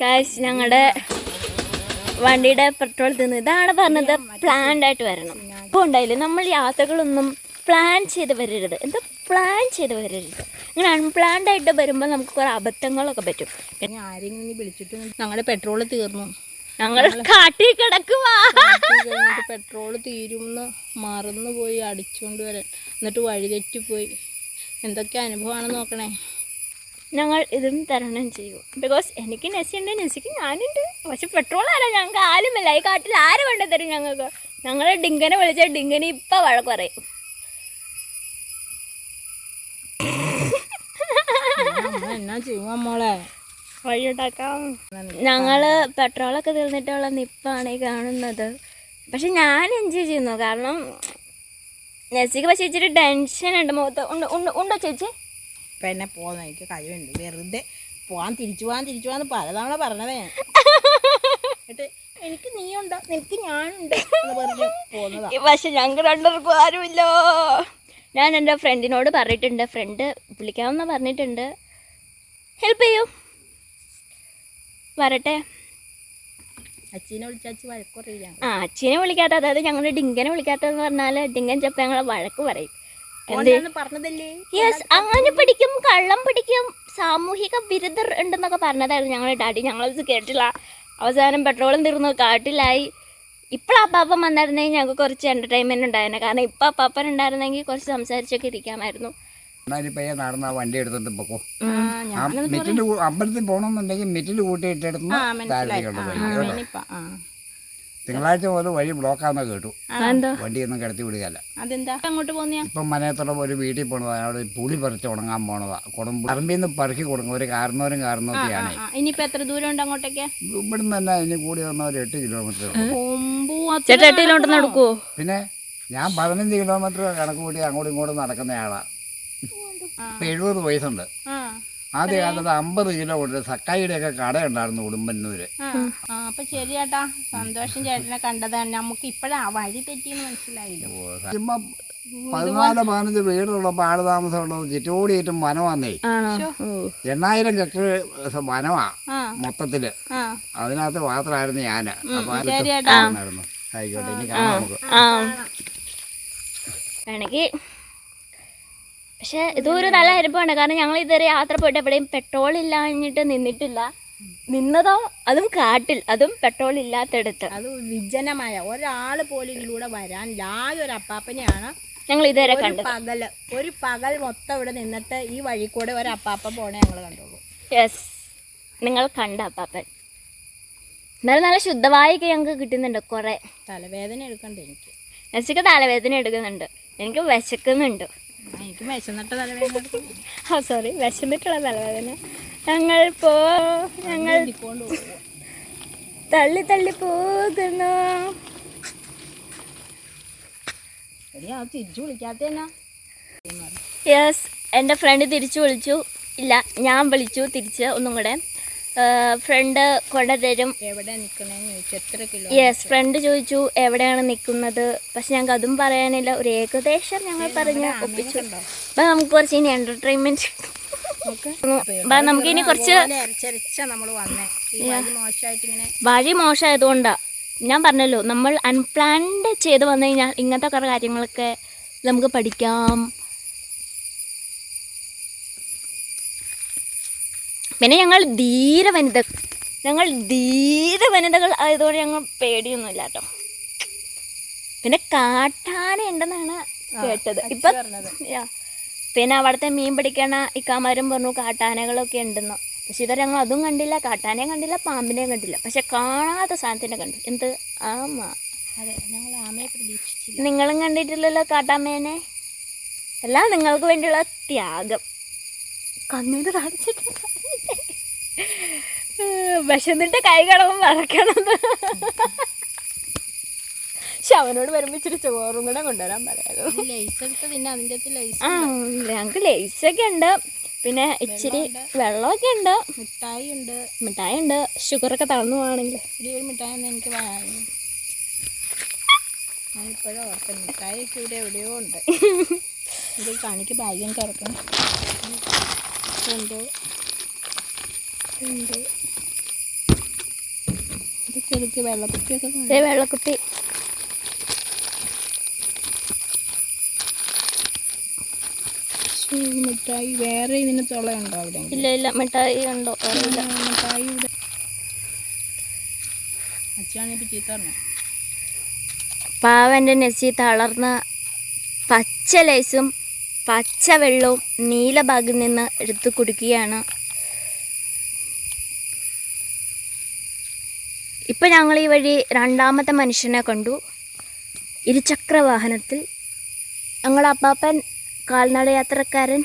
കാശ് ഞങ്ങളുടെ വണ്ടിയുടെ പെട്രോൾ തീർന്നു. ഇതാണ് പറഞ്ഞത് പ്ലാൻഡ് ആയിട്ട് വരണം. ഇപ്പോൾ ഉണ്ടായില്ലേ, നമ്മൾ യാത്രകളൊന്നും പ്ലാൻ ചെയ്ത് വരരുത്. എന്താ പ്ലാൻ ചെയ്ത് വരരുത്. ഇങ്ങനെ അൺപ്ലാൻഡ് ആയിട്ട് വരുമ്പോൾ നമുക്ക് കുറേ അബദ്ധങ്ങളൊക്കെ പറ്റും. ആരെങ്കിലും വിളിച്ചിട്ട് ഞങ്ങളുടെ പെട്രോൾ തീർന്നു, ഞങ്ങൾ കാട്ടി കിടക്കുവാ, പെട്രോൾ തീരുമെന്ന് മറന്നു പോയി അടിച്ചുകൊണ്ട് വരാൻ, എന്നിട്ട് വഴിതെറ്റിപ്പോയി. എന്തൊക്കെ അനുഭവമാണെന്ന് നോക്കണേ. ഞങ്ങൾ ഇതും തരണം ചെയ്യും. ബിക്കോസ് എനിക്ക് നെസ്സിയുണ്ട്, നെസ്സിക്ക് ഞാനുണ്ട്. പക്ഷെ പെട്രോൾ ആരാ, ഞങ്ങൾക്ക് ആരുമില്ല. ഈ കാട്ടിൽ ആര് കൊണ്ടു തരും ഞങ്ങൾക്ക്? ഞങ്ങളെ ഡിങ്കനെ വിളിച്ചാൽ ഡിങ്കന് ഇപ്പം വഴക്ക് പറയും. എന്നാ ചെയ്യുക മോളെ, വഴിയുണ്ടാക്കാം. ഞങ്ങൾ പെട്രോളൊക്കെ തീർന്നിട്ടുള്ള നിപ്പാണ് ഈ കാണുന്നത്. പക്ഷെ ഞാൻ എൻജോയ് ചെയ്യുന്നു. കാരണം നെസ്സിക്ക് പക്ഷേ ഇച്ചിരി ടെൻഷൻ ഉണ്ട് മുഖത്ത്. ഉണ്ടോ ചേച്ചി? ഇപ്പം എന്നെ പോകുന്ന എനിക്ക് കഴിവുണ്ട്. വെറുതെ തിരിച്ചു പോകാന്ന് പലതവണ പറഞ്ഞതേ. എന്നിട്ട് എനിക്ക് നീയുണ്ടോ, നിനക്ക് ഞാനുണ്ട് എന്ന് പറഞ്ഞ് പോകുന്നതാ. പക്ഷെ ഞങ്ങൾക്ക് രണ്ടുപേർക്കും ആരുമില്ലോ. ഞാൻ എൻ്റെ ഫ്രണ്ടിനോട് പറഞ്ഞിട്ടുണ്ട്, ഫ്രണ്ട് വിളിക്കാമെന്ന് പറഞ്ഞിട്ടുണ്ട്. ഹെൽപ്പ് ചെയ്യൂ, വരട്ടെ. അച്ഛനെ വിളിച്ചാച്ചി വഴക്കുറയില്ല. അച്ഛനെ വിളിക്കാത്ത, അതായത് ഞങ്ങളുടെ ഡിങ്കനെ വിളിക്കാത്തതെന്ന് പറഞ്ഞാൽ ഡിങ്കൻ ചെപ്പം ഞങ്ങളെ വഴക്ക് പറയും. പറഞ്ഞതല്ലേ? യെസ്, അങ്ങനെ പിടിക്കും, കള്ളം പിടിക്കും, സാമൂഹിക വിരുദ്ധർ ഉണ്ടെന്നൊക്കെ പറഞ്ഞതായിരുന്നു ഞങ്ങളുടെ ഡാഡി. ഞങ്ങളത് കേട്ടില്ല. അവസാനം പെട്രോളും തീർന്നു, കാട്ടിലായി. ഇപ്പോൾ അപ്പാപ്പൻ വന്നിരുന്നെങ്കിൽ ഞങ്ങൾക്ക് കുറച്ച് എൻ്റർടൈൻമെൻറ്റ് ഉണ്ടായിരുന്നു. കാരണം ഇപ്പോൾ അപ്പാപ്പൻ ഉണ്ടായിരുന്നെങ്കിൽ കുറച്ച് സംസാരിച്ചൊക്കെ ഇരിക്കാമായിരുന്നു. നടന്ന വണ്ടി എടുത്തിട്ട് പൊക്കോ. അമ്പലത്തിൽ പോകണമെന്നുണ്ടെങ്കിൽ മെറ്റിൽ കൂട്ടിയിട്ടെടുത്ത് തിങ്കളാഴ്ച പോലെ വഴി ബ്ലോക്കാന്ന് കേട്ടു. വണ്ടിയൊന്നും കിടത്തി വിടുകയല്ല. ഇപ്പം മനയത്തുള്ള ഒരു വീട്ടിൽ പോണതാ, അവിടെ പുളി പറിച്ച് ഉണങ്ങാൻ പോണതാ. പറമ്പിൽ നിന്ന് പറക്കി കൊടുക്കും. ഒരു കാരണവരൊക്കെയാണ്. ഇനിയിപ്പോ എത്ര ദൂരം ഉണ്ട് അങ്ങോട്ടേക്ക്? ഇവിടുന്ന് തന്നെ ഇനി കൂടി വന്ന ഒരു 8 കിലോമീറ്റർ. പിന്നെ ഞാൻ 15 കിലോമീറ്റർ കണക്ക് കൂട്ടി അങ്ങോട്ടും ഇങ്ങോട്ടും നടക്കുന്നയാളാ. ഇപ്പം 70 വയസ്സുണ്ട്. ആദ്യ കാലത്ത് 50 കിലോമീറ്റർ സക്കായിയുടെ ഒക്കെ കടയുണ്ടായിരുന്നു ഉടുമ്പന്നൂര്. അപ്പൊ ശരിയേട്ടാ, സന്തോഷം ചേട്ടനെ കണ്ടതാണ്. നമുക്ക് ഇപ്പഴാ വഴി തെറ്റിയെന്ന് മനസ്സിലായില്ലോ. 14-15 വീടുള്ളപ്പോൾ ആള് താമസമുള്ളത് ചുറ്റോടിയേറ്റും വനമാന്നേ. 8000 ഹെക്ടർ വനമാ മൊത്തത്തില്. അതിനകത്ത് മാത്രമായിരുന്നു ഞാന്. അപ്പൊ ആയിക്കോട്ടെ, ഇനി കാണാം നമുക്ക്. വേണമെങ്കിൽ പക്ഷെ ഇതൊരു നല്ല അനുഭവമാണ്. കാരണം ഞങ്ങൾ ഇതുവരെ യാത്ര പോയിട്ട് എവിടെയും പെട്രോൾ ഇല്ലാഞ്ഞിട്ട് നിന്നിട്ടില്ല. നിന്നതോ അതും കാട്ടിൽ, അതും പെട്രോൾ ഇല്ലാത്തടുത്ത്. അത് വിജനമായ ഒരാള് പോലും ഇതിലൂടെ വരാൻ ആകെ ഒരു അപ്പാപ്പനെയാണ് ഞങ്ങൾ ഇതുവരെ കണ്ടത്. ഒരു പകൽ മൊത്തം ഇവിടെ നിന്നിട്ട് ഈ വഴി കൂടെ ഒരു അപ്പാപ്പൻ പോണേ ഞങ്ങൾ കണ്ടോളൂ. യെസ്, നിങ്ങൾ കണ്ട അപ്പാപ്പൻ. എന്നാലും നല്ല ശുദ്ധവായൊക്കെ ഞങ്ങൾക്ക് കിട്ടുന്നുണ്ട്. കുറേ തലവേദന എടുക്കണ്ട എനിക്ക്. നെസ്സിക്ക് തലവേദന എടുക്കുന്നുണ്ട്, എനിക്ക് വിശക്കുന്നുണ്ട്. എനിക്ക് വിശന്നിട്ട തലവേദന. സോറി, വിശന്നിട്ടുള്ള തലവേദന. ഞങ്ങൾ തള്ളി തള്ളി പോകുന്നു. തിരിച്ചു വിളിക്കാത്തന്നെ. യെസ്, എൻ്റെ ഫ്രണ്ട് തിരിച്ചു വിളിച്ചു. ഇല്ല, ഞാൻ വിളിച്ചു തിരിച്ച് ഒന്നും കൂടെ. ഫ്രണ്ട് കൊണ്ടുതരും. എവിടെ നിൽക്കണേന്ന് ചോദിച്ചു. എത്ര കിലോ? യെസ്, ഫ്രണ്ട് ചോദിച്ചു എവിടെയാണ് നിൽക്കുന്നത്. പക്ഷെ ഞങ്ങൾക്ക് അതും പറയാനില്ല. ഒരു ഏകദേശം ഞങ്ങൾ പറഞ്ഞ് ഒപ്പിച്ചു. അപ്പം നമുക്ക് കുറച്ച് ഇനി എൻ്റർടൈൻമെൻറ്റ്, നമുക്കിനി കുറച്ച് വഴി മോശമായതുകൊണ്ടാണ്. ഞാൻ പറഞ്ഞല്ലോ, നമ്മൾ അൺപ്ലാൻഡ് ചെയ്ത് വന്നു കഴിഞ്ഞാൽ ഇങ്ങനത്തെ കുറേ കാര്യങ്ങളൊക്കെ നമുക്ക് പഠിക്കാം. പിന്നെ ഞങ്ങൾ ധീര വനിതകൾ ആയതുകൊണ്ട് ഞങ്ങൾ പേടിയൊന്നുമില്ല കേട്ടോ. പിന്നെ കാട്ടാന ഉണ്ടെന്നാണ് കേട്ടത് ഇപ്പം. പിന്നെ അവിടുത്തെ മീൻ പിടിക്കണ ഇക്കാമാരും പറഞ്ഞു കാട്ടാനകളൊക്കെ ഉണ്ടെന്ന്. പക്ഷെ ഇതുവരെ ഞങ്ങൾ അതും കണ്ടില്ല, കാട്ടാനയും കണ്ടില്ല, പാമ്പിനെയും കണ്ടില്ല. പക്ഷെ കാണാത്ത സാധനത്തിനെ കണ്ടു. എന്ത് ആമ. അതെ, ഞങ്ങൾ ആമയെ പ്രതീക്ഷിച്ചില്ല. നിങ്ങളും കണ്ടിട്ടില്ലല്ലോ കാട്ടാമേനെ. എല്ലാം നിങ്ങൾക്ക് വേണ്ടിയുള്ള ത്യാഗം. കണ്ണീര് കാണിച്ചിട്ട് വിശന്നിട്ട് കൈ കടവും മറക്കണമെന്ന്. പക്ഷെ അവനോട് വരുമ്പോൾ ഇച്ചിരി ചോറും കൂടെ കൊണ്ടുവരാൻ പറയാമല്ലോ. ഞങ്ങൾക്ക് ലേസൊക്കെ ഉണ്ട്, പിന്നെ ഇച്ചിരി വെള്ളമൊക്കെ ഉണ്ട്, മിഠായി ഉണ്ട്. ഷുഗറൊക്കെ തളർന്നു പോവാണെങ്കിൽ ഒരു മിഠായി ഒന്നും എനിക്ക് ഞാനിപ്പോഴും ഓർക്കാം. മിഠായിയൊക്കെ ഇവിടെ എവിടെയോ ഉണ്ട്. ഇത് കാണിക്ക് ഭാഗ്യം തുറക്കണം. ഉണ്ട് ചെറുക്ക് വെള്ളക്കുപ്പിയൊക്കെ ദേ വെള്ളക്കുപ്പി. മിഠായി വേറെ ഇതിന് തുളയുണ്ടോ അവിടെ? ഇല്ല മിഠായി ഉണ്ടോ അറിയില്ല. മിഠായി ഇവിടെ അച്ഛാണിപ്പോൾ ചീത്ത പറഞ്ഞു. പാവൻ്റെ നെസ്സി തളർന്ന പച്ച ലേസും പച്ച വെള്ളവും നീല ബാഗിൽ നിന്ന് എടുത്തു കുടിക്കുകയാണ്. ഇപ്പം ഞങ്ങൾ ഈ വഴി രണ്ടാമത്തെ മനുഷ്യനെ കണ്ടു. ഇരുചക്ര വാഹനത്തിൽ. ഞങ്ങളുടെ അപ്പാപ്പൻ കാൽനട യാത്രക്കാരൻ